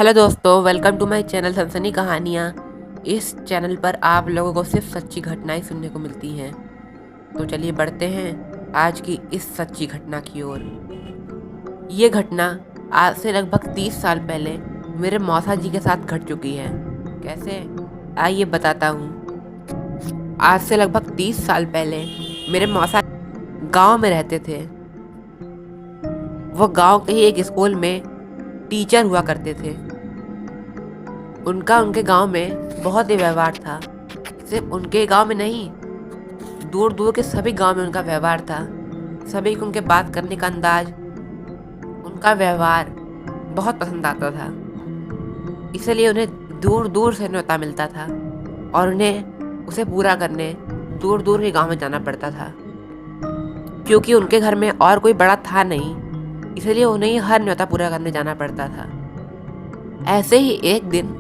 Hello दोस्तों, welcome to my channel सनसनी कहानियाँ। इस चैनल पर आप लोगों को सिर्फ सच्ची घटनाएं सुनने को मिलती हैं। तो चलिए बढ़ते हैं आज की इस सच्ची घटना की ओर। ये घटना आज से लगभग 30 साल पहले मेरे मौसा जी के साथ घट चुकी है। कैसे, आइए बताता हूँ। आज से लगभग 30 साल पहले मेरे मौसा गांव में रहते थे। वो गांव के ही एक स्कूल में टीचर हुआ करते थे। उनके गांव में बहुत ही व्यवहार था। सिर्फ उनके गांव में नहीं, दूर दूर के सभी गांव में उनका व्यवहार था। सभी को उनके बात करने का अंदाज, उनका व्यवहार बहुत पसंद आता था। इसलिए उन्हें दूर दूर से न्योता मिलता था और उन्हें उसे पूरा करने दूर दूर के गांव में जाना पड़ता था। क्योंकि उनके घर में और कोई बड़ा था नहीं, इसलिए उन्हें ही हर न्योता पूरा करने जाना पड़ता था। ऐसे ही एक दिन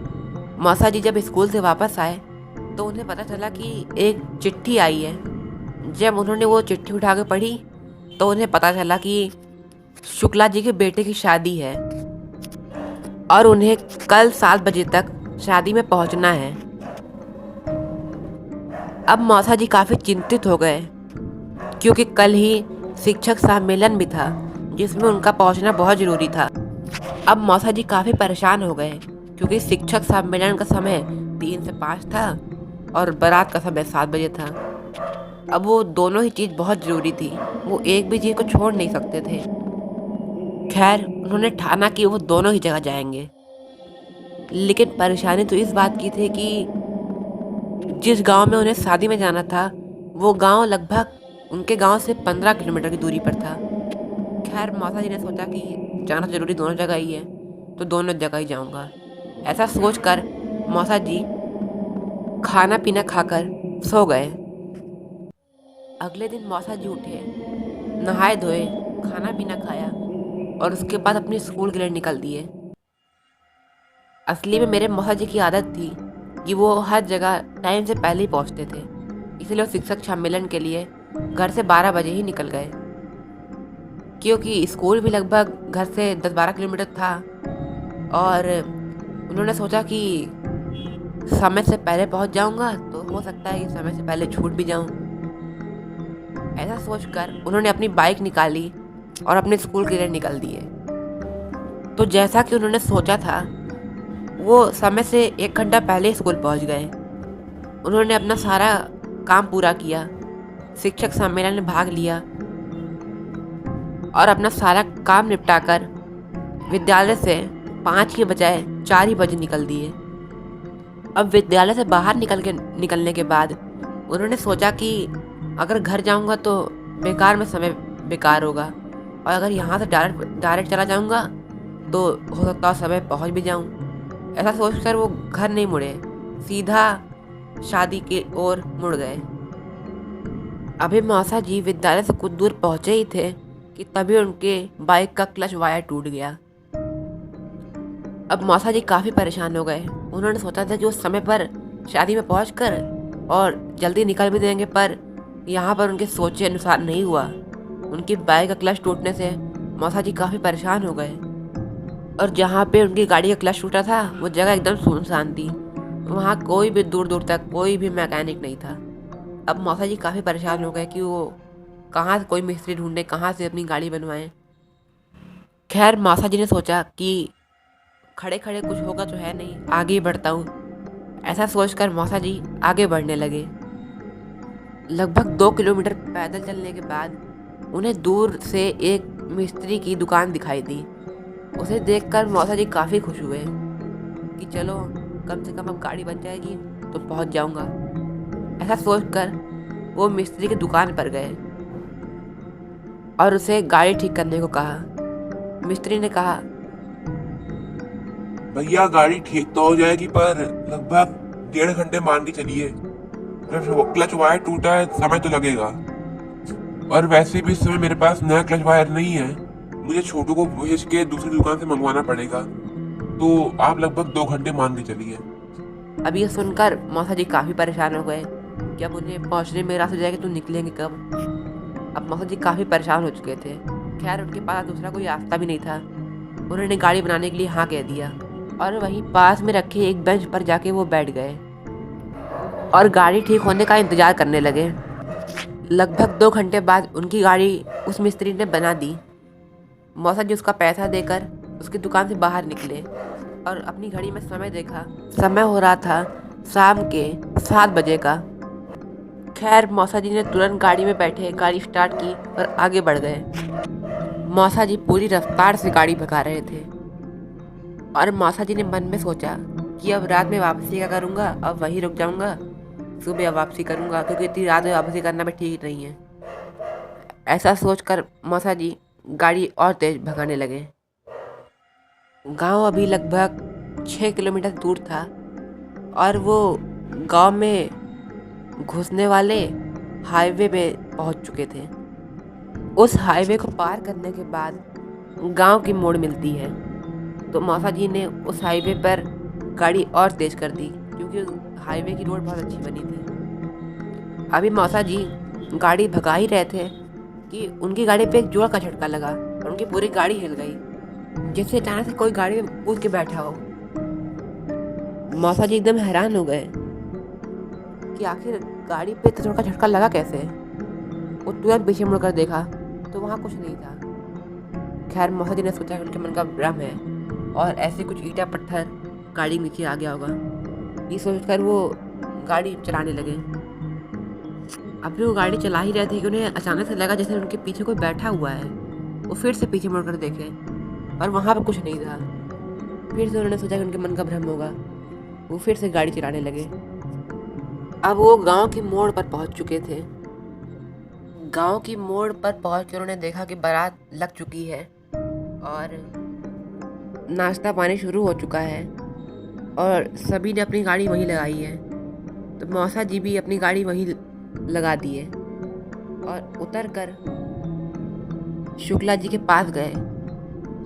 मौसा जी जब स्कूल से वापस आए तो उन्हें पता चला कि एक चिट्ठी आई है। जब उन्होंने वो चिट्ठी उठा के पढ़ी तो उन्हें पता चला कि शुक्ला जी के बेटे की शादी है और उन्हें कल 7 बजे तक शादी में पहुंचना है। अब मौसा जी काफ़ी चिंतित हो गए क्योंकि कल ही शिक्षक सम्मेलन भी था जिसमें उनका पहुंचना बहुत ज़रूरी था। अब मौसा जी काफ़ी परेशान हो गए क्योंकि शिक्षक सम्मेलन का समय 3 से 5 था और बारात का समय 7 बजे था। अब वो दोनों ही चीज़ बहुत ज़रूरी थी, वो एक भी चीज़ को छोड़ नहीं सकते थे। खैर, उन्होंने ठाना कि वो दोनों ही जगह जाएंगे। लेकिन परेशानी तो इस बात की थी कि जिस गांव में उन्हें शादी में जाना था वो गांव लगभग उनके गांव से 15 किलोमीटर की दूरी पर था। खैर, मौसा जी ने सोचा कि जाना जरूरी दोनों जगह ही है तो दोनों जगह ही जाऊंगा। ऐसा सोचकर मौसा जी खाना पीना खाकर सो गए। अगले दिन मौसा जी उठे, नहाए धोए, खाना पीना खाया और उसके बाद अपने स्कूल के लिए निकल दिए। असली में मेरे मौसा जी की आदत थी कि वो हर जगह टाइम से पहले ही पहुंचते थे। इसलिए वो शिक्षक सम्मेलन के लिए घर से 12 बजे ही निकल गए। क्योंकि स्कूल भी लगभग घर से 10-12 किलोमीटर था और उन्होंने सोचा कि समय से पहले पहुंच जाऊंगा तो हो सकता है कि समय से पहले छूट भी जाऊं। ऐसा सोचकर उन्होंने अपनी बाइक निकाली और अपने स्कूल के लिए निकल दिए। तो जैसा कि उन्होंने सोचा था वो समय से 1 घंटा पहले स्कूल पहुंच गए। उन्होंने अपना सारा काम पूरा किया, शिक्षक सम्मेलन में भाग लिया और अपना सारा काम निपटाकर विद्यालय से 5 के बजाय 4 ही बजे निकल दिए। अब विद्यालय से बाहर निकलने के बाद उन्होंने सोचा कि अगर घर जाऊंगा तो बेकार में समय बेकार होगा और अगर यहाँ से डायरेक्ट चला जाऊंगा तो हो सकता है समय पहुँच भी जाऊं। ऐसा सोचकर वो घर नहीं मुड़े, सीधा शादी की ओर मुड़ गए। अभी मौसा जी विद्यालय से कुछ दूर पहुंचे ही थे कि तभी उनके बाइक का क्लच वायर टूट गया। अब मौसा जी काफ़ी परेशान हो गए। उन्होंने सोचा था कि वो समय पर शादी में पहुंचकर और जल्दी निकल भी देंगे, पर यहाँ पर उनके सोचे अनुसार नहीं हुआ। उनकी बाइक का क्लच टूटने से मौसा जी काफ़ी परेशान हो गए और जहाँ पे उनकी गाड़ी का क्लच टूटा था वो जगह एकदम सुनसान थी। वहाँ कोई भी दूर दूर तक कोई भी मैकेनिक नहीं था। अब मौसा जी काफ़ी परेशान हो गए कि वो कहाँ से कोई मिस्त्री ढूंढे, कहाँ से अपनी गाड़ी बनवाएं। खैर, मौसा जी ने सोचा कि खड़े खड़े कुछ होगा तो है नहीं, आगे ही बढ़ता हूँ। ऐसा सोचकर मौसा जी आगे बढ़ने लगे। लगभग 2 किलोमीटर पैदल चलने के बाद उन्हें दूर से एक मिस्त्री की दुकान दिखाई दी। उसे देखकर मौसा जी काफ़ी खुश हुए कि चलो कम से कम अब गाड़ी बन जाएगी तो पहुँच जाऊँगा। ऐसा सोचकर वो मिस्त्री की दुकान पर गए और उसे गाड़ी ठीक करने को कहा। मिस्त्री ने कहा, भैया गाड़ी ठीक तो हो जाएगी पर लगभग 1.5 घंटे मान के चलिए। क्लच वायर टूटा है, समय तो लगेगा। और वैसे भी इस समय मेरे पास नया क्लच वायर नहीं है, मुझे छोटू को भेज के दूसरी दुकान से मंगवाना पड़ेगा। तो आप लगभग 2 घंटे मान के चलिए। अब ये सुनकर मौसा जी काफ़ी परेशान हो गए कि अब उन्हें पहुंचने में रास्ता जाएगा तो निकलेंगे कब। अब मौसा जी काफ़ी परेशान हो चुके थे। खैर, उनके पास दूसरा कोई रास्ता भी नहीं था। उन्होंने गाड़ी बनाने के लिए हाँ कह दिया और वहीं पास में रखे एक बेंच पर जाके वो बैठ गए और गाड़ी ठीक होने का इंतज़ार करने लगे। लगभग 2 घंटे बाद उनकी गाड़ी उस मिस्त्री ने बना दी। मौसा जी उसका पैसा देकर उसकी दुकान से बाहर निकले और अपनी घड़ी में समय देखा। समय हो रहा था शाम के 7 बजे का। खैर मौसा जी ने तुरंत गाड़ी में बैठे गाड़ी स्टार्ट की और आगे बढ़ गए। मौसा जी पूरी रफ्तार से गाड़ी भगा रहे थे और मौसा जी ने मन में सोचा कि अब रात में वापसी क्या करूँगा, अब वहीं रुक जाऊँगा, सुबह वापसी करूँगा, क्योंकि इतनी रात में वापसी करना भी ठीक नहीं है। ऐसा सोचकर मौसा जी गाड़ी और तेज भगाने लगे। गांव अभी लगभग 6 किलोमीटर दूर था और वो गांव में घुसने वाले हाईवे पे पहुंच चुके थे। उस हाईवे को पार करने के बाद गांव की मोड़ मिलती है, तो मौसा जी ने उस हाईवे पर गाड़ी और तेज कर दी, क्योंकि हाईवे की रोड बहुत अच्छी बनी थी। अभी मौसा जी गाड़ी भगा ही रहे थे कि उनकी गाड़ी पे एक जोर का झटका लगा और उनकी पूरी गाड़ी हिल गई, जैसे अचानक से कोई गाड़ी में कूद के बैठा हो। मौसा जी एकदम हैरान हो गए कि आखिर गाड़ी पे इतना जोर का झटका लगा कैसे। वो तुरंत पीछे मुड़कर देखा तो वहाँ कुछ नहीं था। खैर मौसा जी ने सोचा कि उनके मन का भ्रम है और ऐसे कुछ ईंटा पत्थर गाड़ी नीचे आ गया होगा। ये सोचकर वो गाड़ी चलाने लगे। अभी वो गाड़ी चला ही रहे थे कि उन्हें अचानक से लगा जैसे उनके पीछे कोई बैठा हुआ है। वो फिर से पीछे मुड़कर देखे और वहाँ पर कुछ नहीं था। फिर से उन्होंने सोचा कि उनके मन का भ्रम होगा। वो फिर से गाड़ी चलाने लगे। अब वो गांव के मोड़ पर पहुंच चुके थे। गांव की मोड़ पर पहुंच कर उन्होंने देखा कि बारात लग चुकी है और नाश्ता पानी शुरू हो चुका है और सभी ने अपनी गाड़ी वहीं लगाई है। तो मौसा जी भी अपनी गाड़ी वहीं लगा दिए और उतरकर शुक्ला जी के पास गए।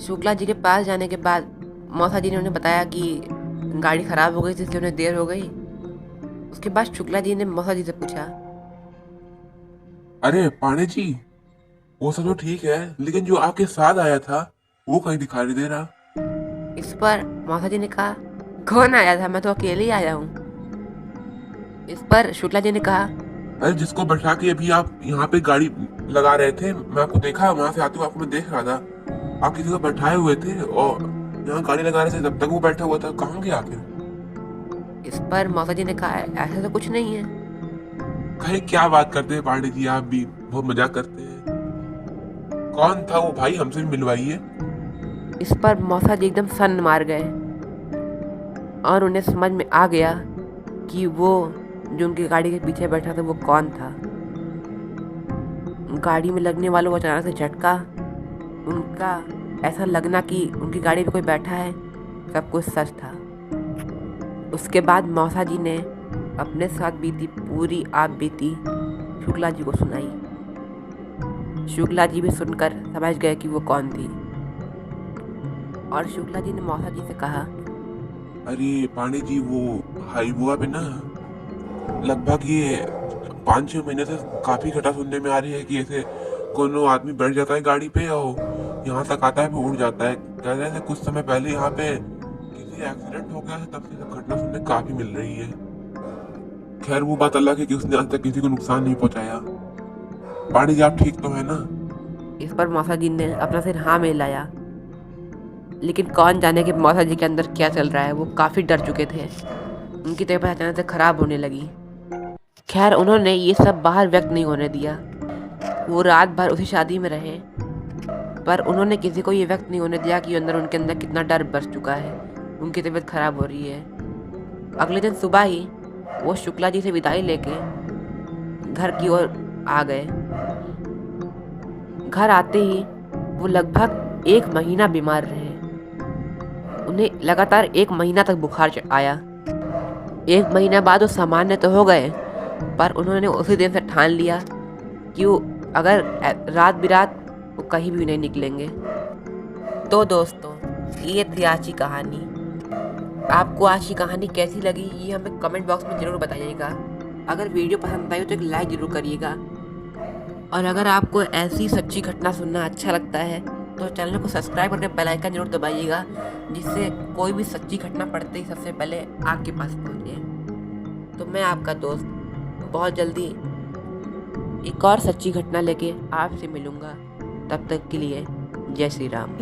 शुक्ला जी के पास जाने के बाद मौसा जी ने उन्हें बताया कि गाड़ी ख़राब हो गई थी, इसलिए उन्हें देर हो गई। उसके बाद शुक्ला जी ने मौसा जी से पूछा, अरे पांडे जी, वो सब तो ठीक है, लेकिन जो आपके साथ आया था वो कहीं दिखाई नहीं दे रहा। इस पर मौसा जी ने कहा, कौन आया था, मैं तो अकेले ही आया हूँ। इस पर शुक्ला जी ने कहा, अरे जिसको बैठा के अभी आप यहाँ पे गाड़ी लगा रहे थे, मैं आपको देखा वहां से आते हुए, आपको मैं देख रहा था। आप किसी को बैठाए हुए थे और यहाँ गाड़ी लगा रहे थे, तब तक वो बैठा हुआ था, कहाँ गया आखिर? इस पर मौसा जी ने कहा, ऐसा तो कुछ नहीं है। कहे क्या बात करते हैं पांडे जी, आप भी बहुत मजाक करते हैं। कौन था वो भाई, हमसे भी मिलवाइए। इस पर मौसा जी एकदम सन मार गए और उन्हें समझ में आ गया कि वो जो उनकी गाड़ी के पीछे बैठा था वो कौन था। गाड़ी में लगने वालों को अचानक से झटका, उनका ऐसा लगना कि उनकी गाड़ी में कोई बैठा है, सब कुछ सच था। उसके बाद मौसा जी ने अपने साथ बीती पूरी आप बीती शुक्ला जी को सुनाई। शुक्ला जी भी सुनकर समझ गए कि वो कौन थी और शुक्ला जी ने मौसा जी से कहा, अरे पांडे जी, वो हाईवा पे ना लगभग ये 5-6 महीने से काफी घटा सुनने में आ रही है कि ऐसे कोनो आदमी बैठ जाता है गाड़ी पे और यहाँ तक आता है फिर उड़ जाता है। कह रहे थे कुछ समय पहले यहाँ पे किसी एक्सीडेंट हो गया है, तब से सब घटना सुनने काफी मिल रही है। खैर वो बात अलग है कि उसने आज तक किसी को नुकसान नहीं पहुंचाया। पांडे जी आप ठीक तो है ना? इस पर मौसा जी ने अपना सिर हाँ में लाया, लेकिन कौन जाने कि मौसा जी के अंदर क्या चल रहा है। वो काफ़ी डर चुके थे, उनकी तबीयत अचानक से ख़राब होने लगी। खैर उन्होंने ये सब बाहर व्यक्त नहीं होने दिया। वो रात भर उसी शादी में रहे, पर उन्होंने किसी को ये व्यक्त नहीं होने दिया कि उनके अंदर कितना डर बस चुका है, उनकी तबीयत ख़राब हो रही है। अगले दिन सुबह ही वो शुक्ला जी से विदाई लेके घर की ओर आ गए। घर आते ही वो लगभग 1 महीना बीमार रहे। उन्हें लगातार 1 महीना तक बुखार आया। 1 महीना बाद वो सामान्य तो हो गए, पर उन्होंने उसी दिन से ठान लिया कि वो अगर रात बिरात वो कहीं भी नहीं निकलेंगे। तो दोस्तों, ये थी आज की कहानी। आपको आज की कहानी कैसी लगी ये हमें कमेंट बॉक्स में ज़रूर बताइएगा। अगर वीडियो पसंद आई तो एक लाइक ज़रूर करिएगा, और अगर आपको ऐसी सच्ची घटना सुनना अच्छा लगता है तो चैनल को सब्सक्राइब करके बेल आइकन जरूर दबाइएगा, जिससे कोई भी सच्ची घटना पड़ते ही सबसे पहले आपके पास पहुंचे। तो मैं आपका दोस्त बहुत जल्दी एक और सच्ची घटना लेके आपसे मिलूंगा। तब तक के लिए जय श्री राम।